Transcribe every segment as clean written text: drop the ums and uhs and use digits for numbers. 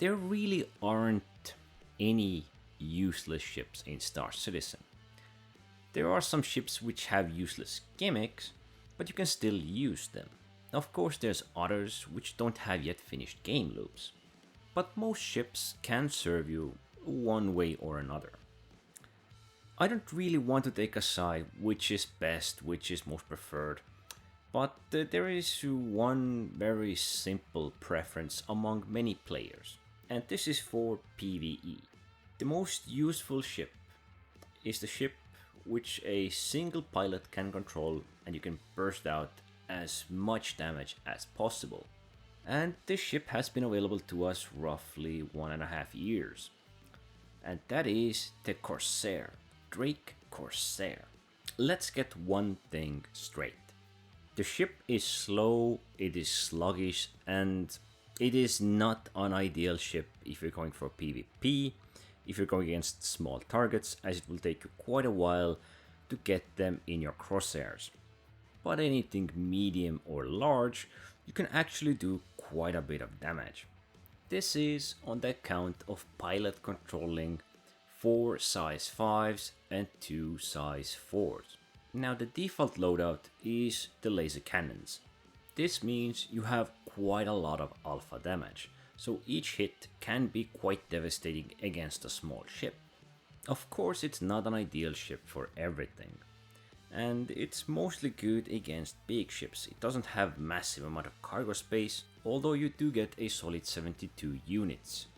There really aren't any useless ships in Star Citizen. There are some ships which have useless gimmicks, but you can still use them. Of course, there's others which don't have yet finished game loops, but most ships can serve you one way or another. I don't really want to take a side which is best, which is most preferred, but there is one very simple preference among many players, and this is for PvE. The most useful ship is the ship which a single pilot can control and you can burst out as much damage as possible. And this ship has been available to us roughly 1.5 years. And that is the Corsair, Drake Corsair. Let's get one thing straight. The ship is slow, it is sluggish, and it is not an ideal ship if you're going for PvP, if you're going against small targets, as it will take you quite a while to get them in your crosshairs. But anything medium or large, you can actually do quite a bit of damage. This is on the account of pilot controlling 4 size 5s and 2 size 4s. Now the default loadout is the laser cannons. This means you have quite a lot of alpha damage, so each hit can be quite devastating against a small ship. Of course, it's not an ideal ship for everything, and it's mostly good against big ships. It doesn't have massive amount of cargo space, although you do get a solid 72 units.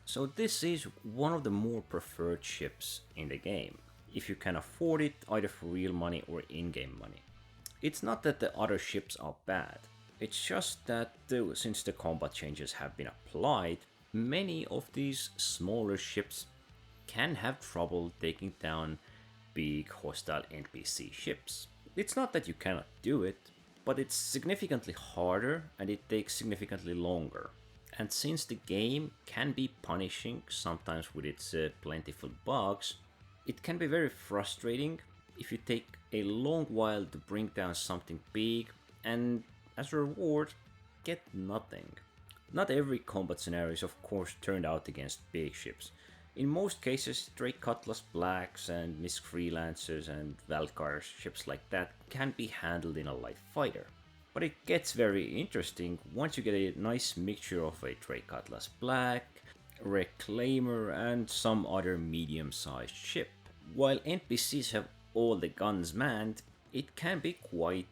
So this is one of the more preferred ships in the game, if you can afford it either for real money or in-game money. It's not that the other ships are bad, it's just that since the combat changes have been applied, many of these smaller ships can have trouble taking down big hostile NPC ships. It's not that you cannot do it, but it's significantly harder and it takes significantly longer. And since the game can be punishing, sometimes with its plentiful bugs, it can be very frustrating if you take a long while to bring down something big and as a reward get nothing. Not every combat scenario is of course turned out against big ships. In most cases, Drake Cutlass Blacks and Misk Freelancers and Valkar ships like that can be handled in a light fighter. But it gets very interesting once you get a nice mixture of a Drake Cutlass Black, Reclaimer and some other medium-sized ship. While NPCs have all the guns manned, it can be quite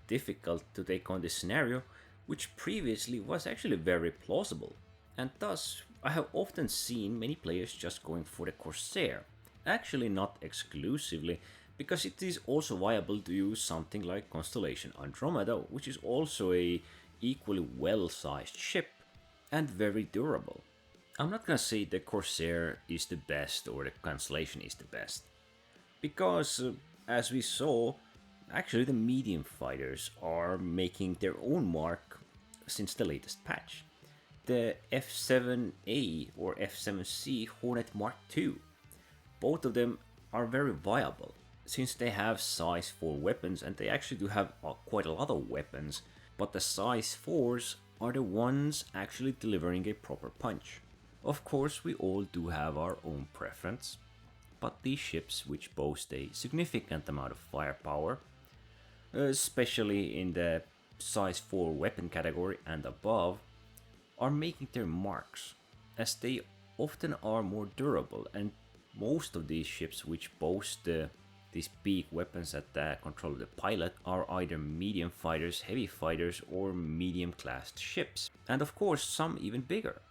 difficult to take on this scenario, which previously was actually very plausible. And thus, I have often seen many players just going for the Corsair. Actually not exclusively, because it is also viable to use something like Constellation Andromeda, which is also a equally well-sized ship and very durable. I'm not gonna say the Corsair is the best or the Constellation is the best, because as we saw, actually the medium fighters are making their own mark since the latest patch. The F7A or F7C Hornet Mark II, both of them are very viable since they have size 4 weapons, and they actually do have quite a lot of weapons, but the size 4s are the ones actually delivering a proper punch. Of course, we all do have our own preference, but these ships which boast a significant amount of firepower, especially in the size 4 weapon category and above, are making their marks, as they often are more durable, and most of these ships which boast these big weapons that control the pilot are either medium fighters, heavy fighters or medium classed ships, and of course some even bigger.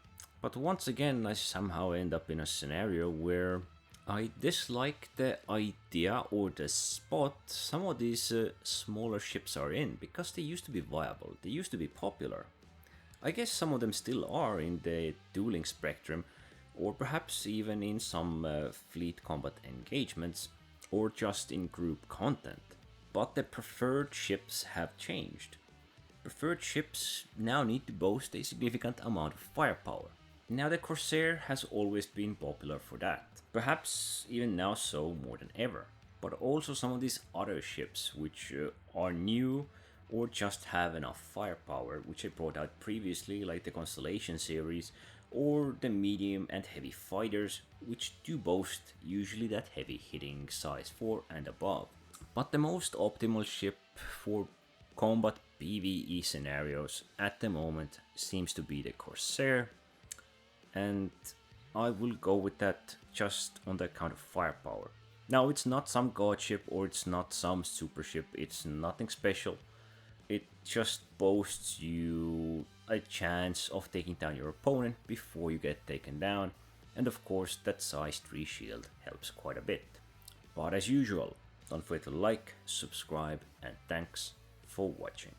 But once again, I somehow end up in a scenario where I dislike the idea or the spot some of these smaller ships are in, because they used to be viable, they used to be popular. I guess some of them still are in the dueling spectrum, or perhaps even in some fleet combat engagements, or just in group content. But the preferred ships have changed. Preferred ships now need to boast a significant amount of firepower. Now the Corsair has always been popular for that, perhaps even now so more than ever. But also some of these other ships which are new or just have enough firepower, which I brought out previously, like the Constellation series or the medium and heavy fighters, which do boast usually that heavy hitting size 4 and above. But the most optimal ship for combat PvE scenarios at the moment seems to be the Corsair, and I will go with that just on the account of firepower. Now, it's not some god ship or it's not some super ship, it's nothing special. It just boasts you a chance of taking down your opponent before you get taken down, and of course that size 3 shield helps quite a bit. But as usual, don't forget to like, subscribe, and thanks for watching.